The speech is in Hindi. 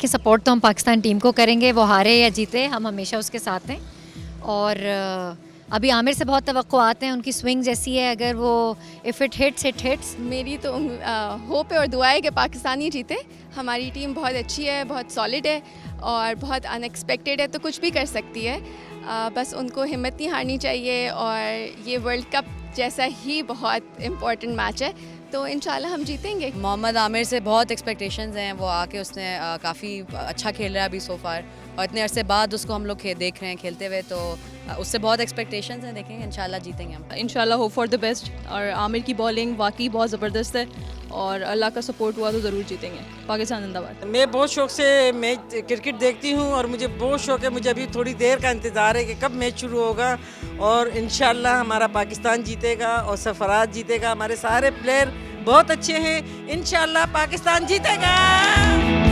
देखिए सपोर्ट तो हम पाकिस्तान टीम को करेंगे, वो हारे या जीते हम हमेशा उसके साथ हैं। और अभी आमिर से बहुत तवक्कुआत हैं, उनकी स्विंग जैसी है, अगर वो if it hits it hits. मेरी तो होप है और दुआ है कि पाकिस्तान ही जीते। हमारी टीम बहुत अच्छी है, बहुत सॉलिड है और बहुत अनएक्सपेक्टेड है, तो कुछ भी कर सकती है। बस उनको हिम्मत नहीं हारनी चाहिए और ये वर्ल्ड कप जैसा ही बहुत इम्पोर्टेंट मैच है, तो इंशाल्लाह हम जीतेंगे। मोहम्मद आमिर से बहुत एक्सपेक्टेशंस हैं, वो आके उसने काफ़ी अच्छा खेल रहा है अभी सो फार, और इतने अरसे बाद उसको हम लोग देख रहे हैं खेलते हुए, तो उससे बहुत एक्सपेक्टेशंस हैं। देखेंगे, इंशाल्लाह जीतेंगे हम। इंशाल्लाह होप फॉर द बेस्ट। और आमिर की बॉलिंग वाकई बहुत ज़बरदस्त है और अल्लाह का सपोर्ट हुआ तो ज़रूर जीतेंगे। पाकिस्तान जिंदाबाद। मैं बहुत शौक से मैच क्रिकेट देखती हूँ और मुझे बहुत शौक है, मुझे अभी थोड़ी देर का इंतज़ार है कि कब मैच शुरू होगा, और इंशाल्लाह हमारा पाकिस्तान जीतेगा और सरफराज जीतेगा। हमारे सारे प्लेयर बहुत अच्छे हैं, इंशाल्लाह पाकिस्तान जीतेगा।